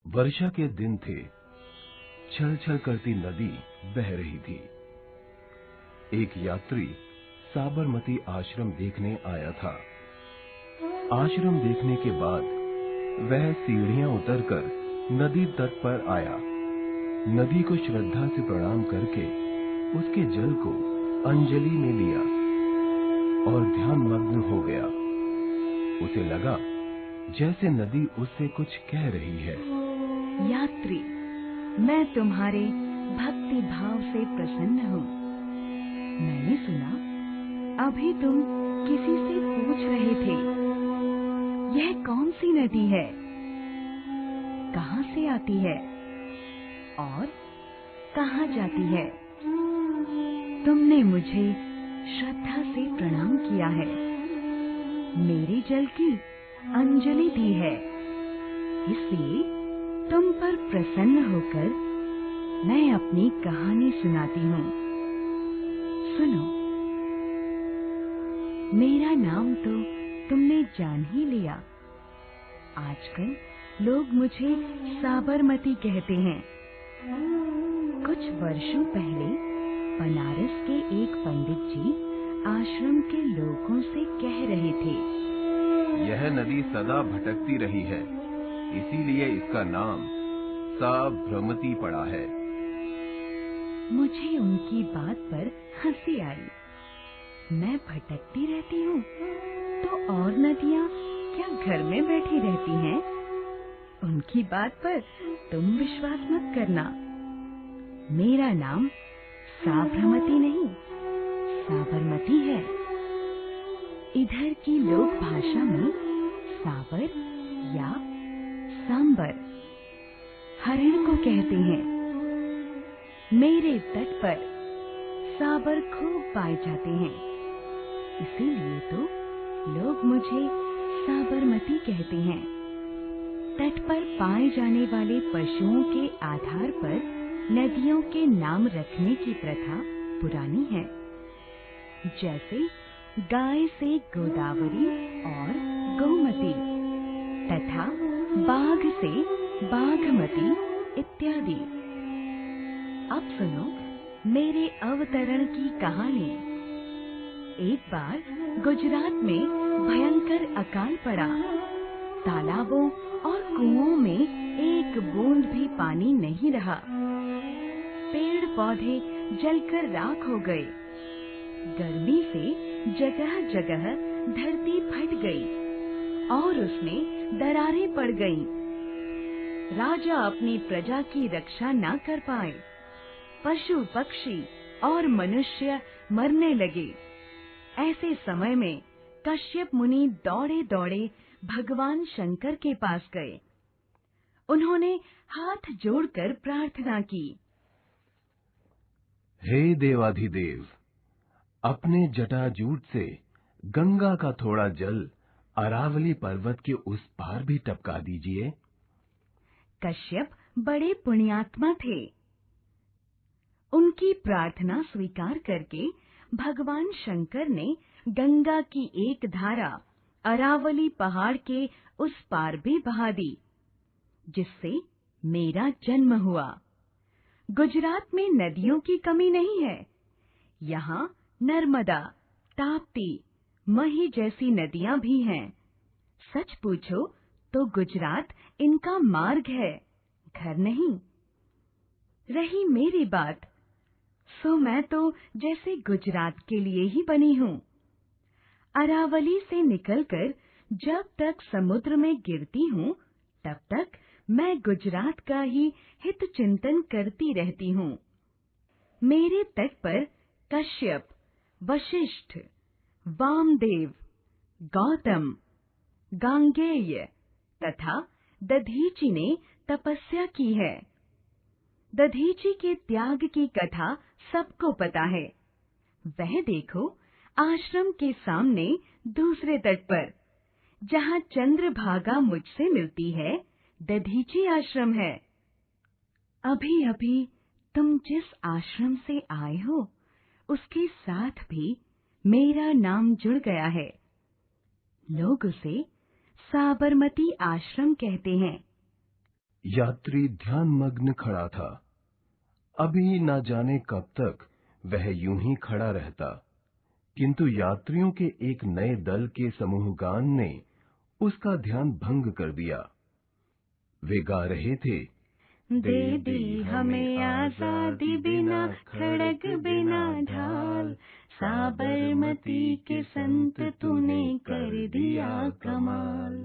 वर्षा के दिन थे। छल छल करती नदी बह रही थी। एक यात्री साबरमती आश्रम देखने आया था। आश्रम देखने के बाद वह सीढ़ियां उतरकर नदी तट पर आया। नदी को श्रद्धा से प्रणाम करके उसके जल को अंजलि में लिया और ध्यान मग्न हो गया। उसे लगा जैसे नदी उससे कुछ कह रही है। यात्री, मैं तुम्हारे भक्ति भाव से प्रसन्न हूँ। मैंने सुना अभी तुम किसी से पूछ रहे थे, यह कौन सी नदी है, कहाँ से आती है और कहाँ जाती है। तुमने मुझे श्रद्धा से प्रणाम किया है, मेरे जल की अंजलि दी है। इसलिए तुम पर प्रसन्न होकर मैं अपनी कहानी सुनाती हूँ। सुनो, मेरा नाम तो तुमने जान ही लिया। आजकल लोग मुझे साबरमती कहते हैं। कुछ वर्षों पहले बनारस के एक पंडित जी आश्रम के लोगों से कह रहे थे, यह नदी सदा भटकती रही है, इसीलिए इसका नाम साबरमती पड़ा है। मुझे उनकी बात पर हंसी आई। मैं भटकती रहती हूँ तो और नदियाँ क्या घर में बैठी रहती हैं? उनकी बात पर तुम विश्वास मत करना। मेरा नाम साबरमती नहीं, साबरमती है। इधर की लोक भाषा में साबर या सांबर हरिण को कहते हैं। मेरे तट पर साबर खूब पाए जाते हैं, इसीलिए तो लोग मुझे साबरमती कहते हैं। तट पर पाए जाने वाले पशुओं के आधार पर नदियों के नाम रखने की प्रथा पुरानी है। जैसे गाय से गोदावरी और गोमती तथा बाघ से बाघमती इत्यादि। अब सुनो मेरे अवतरण की कहानी। एक बार गुजरात में भयंकर अकाल पड़ा। तालाबों और कुओं में एक बूंद भी पानी नहीं रहा। पेड़ पौधे जलकर राख हो गए। गर्मी से जगह जगह धरती फट गई और उसमें दरारें पड़ गईं। राजा अपनी प्रजा की रक्षा न कर पाए। पशु पक्षी और मनुष्य मरने लगे। ऐसे समय में कश्यप मुनि दौड़े दौड़े भगवान शंकर के पास गए। उन्होंने हाथ जोड़कर प्रार्थना की, हे देवाधिदेव, अपने जटाजूट से गंगा का थोड़ा जल अरावली पर्वत के उस पार भी टपका दीजिए। कश्यप बड़े पुण्यात्मा थे। उनकी प्रार्थना स्वीकार करके भगवान शंकर ने गंगा की एक धारा अरावली पहाड़ के उस पार भी बहा दी, जिससे मेरा जन्म हुआ। गुजरात में नदियों की कमी नहीं है। यहाँ नर्मदा, ताप्ती, मही जैसी नदियाँ भी हैं। सच पूछो तो गुजरात इनका मार्ग है, घर नहीं। रही मेरी बात, सो मैं तो जैसे गुजरात के लिए ही बनी हूँ। अरावली से निकलकर जब तक समुद्र में गिरती हूँ, तब तक मैं गुजरात का ही हित चिंतन करती रहती हूँ। मेरे तट पर कश्यप, वशिष्ठ, वामदेव, गौतम, गांगेय तथा दधीचि ने तपस्या की है। दधीचि के त्याग की कथा सबको पता है। वह देखो आश्रम के सामने दूसरे तट पर, जहाँ चंद्रभागा मुझसे मिलती है, दधीचि आश्रम है। अभी अभी तुम जिस आश्रम से आए हो, उसके साथ भी मेरा नाम जुड़ गया है। लोग उसे साबरमती आश्रम कहते हैं। यात्री ध्यानमग्न खड़ा था। अभी न जाने कब तक वह यूं ही खड़ा रहता, किंतु यात्रियों के एक नए दल के समूहगान ने उसका ध्यान भंग कर दिया। वे गा रहे थे, दे दी हमें आजादी बिना खड़ग बिना ढाल, साबरमती के संत तूने कर दिया कमाल।